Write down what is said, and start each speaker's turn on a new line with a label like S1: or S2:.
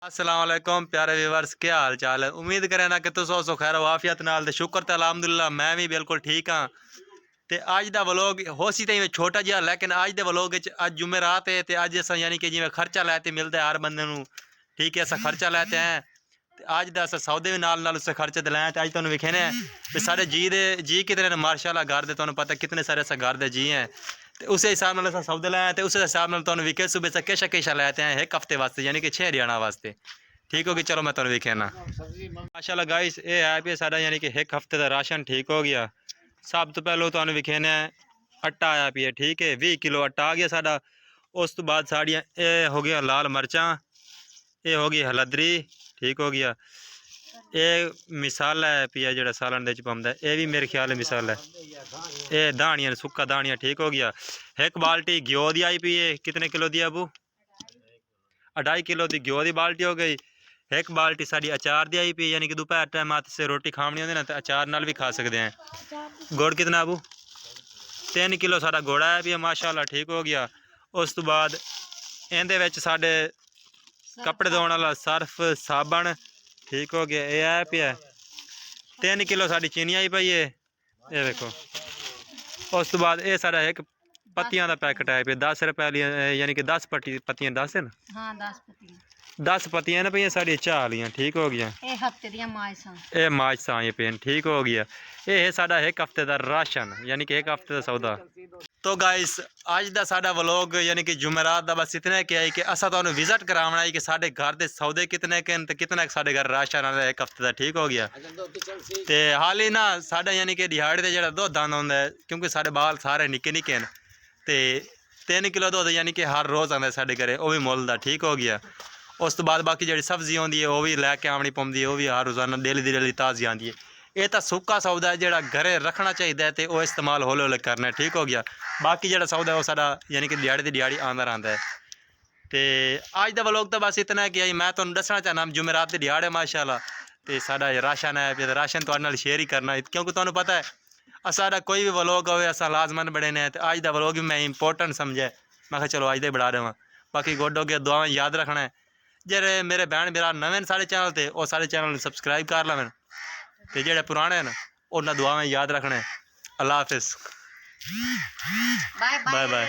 S1: अस्सलाम वालेकुम प्यारे व्यूअर्स, क्या हाल चाल है। उम्मीद करें ना कि तुम सो खैर वाफियत नाल ते शुक्र ते अलहमदुलिल्लाह मैं भी बिल्कुल ठीक हाँ। ते अज दा व्लॉग हो सी ते छोटा जिहा, लेकिन अज दे व्लॉग अज जुमेरात है ते अज अस यानी कि जिवें खर्चा लैते मिलता है हर बंदे नूं, ठीक है। अस खर्चा लैते हैं ते अज दा अस सौदे भी नाल उस खर्चे ते लाए। अज तुहानूं विखेने भी साढ़े जी कितने ने माशाअल्लाह। घर दे तुहानूं पता कितने सारे अस घर दे जी हैं। तो उस हिसाब नाल अस सौदे लाए ते उस हिसाब नाल तुहानूं विखे सुबह से किश लैते हैं एक हफ्ते वास्ते, यानी कि 6 दिनां वास्ते। ठीक हो गई, चलो मैं तुहानूं विखे ना माशाअल्लाह गाइस। ये है भी साडा यानी कि एक हफ्ते का राशन ठीक हो गया। सब तो पहलों तुहानूं विखेने आटा आया पिया, ठीक है। 20 किलो आटा आ गया साडा। उस तो बाद साड़ियाँ ये हो गया लाल मरचां, ये हो गई हलदरी, ठीक हो गया। ये मिसाला है पिया जो सालन दे पौंदा है, ये भी मेरे ख्याल मिसाला है। ये धानियां सुक्का धानियां, ठीक हो गया। एक बाल्टी घ्यो दी आई पी है, कितने किलो दी अबू? 2.5 किलो की घ्यो की बाल्टी हो गई। एक बाल्टी साड़ी अचार दी आई पी, यानी कि दोपहर टाइम हाथ से रोटी खानी होती ना तो अचार नाल भी खा सकते हैं। गुड़ कितना अबू? 3 किलो साड़ा गुड़ आया भी है माशाल्लाह, ठीक हो गया। उस तो बाद इहदे विच साडे कपड़े धोने वाला सर्फ साबन, ठीक हो गया। ये आया पिया 3 किलो साड़ी चीनी आई पई है, ये देखो। उस तो बाद ये सारा एक पत्तियां का पैकेट आया पे 10 रुपए वाली, यानी कि 10 पत्तियां 10 है ना।
S2: हाँ 10 पत्तियां
S1: 10 पत्तियां ना पे साड़ी चाह वालियां, ठीक हो गया।
S2: ये हफ्ते दियां माजसां,
S1: ये माजसां ये पेन, ठीक हो गया। ये है साड़ा एक हफ्ते का राशन, यानी कि एक हफ्ते का सौदा। तो गाइस अज दा साडा व्लॉग यानी कि जुमेरात दा बस इतना क्या है कि असा तुहानूं विजिट करावना है कि साडे घर दे सौदे कितने के ते कितना साडे घर राशन आंदा एक हफ्ते दा, ठीक हो गया। ते हाल ही ना साडा यानी कि दिहाड़ी ते जेहड़ा दुद्ध आंदा हुंदा है, क्योंकि साडे बाल सारे निक्के निक्के न, ते 3 किलो दुद्ध यानी कि हर रोज़ आंदा साडे घरे, वो भी मुੱਲ दा, ठीक हो गया। उस तो बाद बाकी जी सब्जी आँदी है वह भी लैके आनी पौंदी है, वह भी हर रोज़ाना डेली दी डेली ताज़ी आँदी है। ये तो सुक्का सौदा है जो घरे रखना चाहिए तो वह इस्तेमाल हौले हौले करना है, ठीक हो गया। बाकी जो सौदा है वह साडा यानी कि दिहाड़ी दी दिहाड़ी आंदा रहिंदा है। तो अज का व्लॉग तो बस इतना है कि मैं तुहानूं दसना चाहना जुमेरात दी दिहाड़ है माशाअल्लाह। तो साडा राशन है, राशन तुहाडे नाल शेयर ही करना, क्योंकि तुहानूं पता है साडा कोई भी व्लॉग होवे अस लाजमन बड़े ने। तो अज का व्लॉग भी मैं इंपोर्टेंट समझे, मैं कहा चलो अज दे बढ़ा देवां। बाकी गुड हो गया, दुआवां याद रखना है। जेरे मेरे भैन भरा नवे साढ़े चैनल ते वो साढ़े चैनल सबसक्राइब कर लवें, तो जेडे पुराने न उन्होंने दुआवां याद रखना है। अल्लाह हाफिज़, बाय बाय।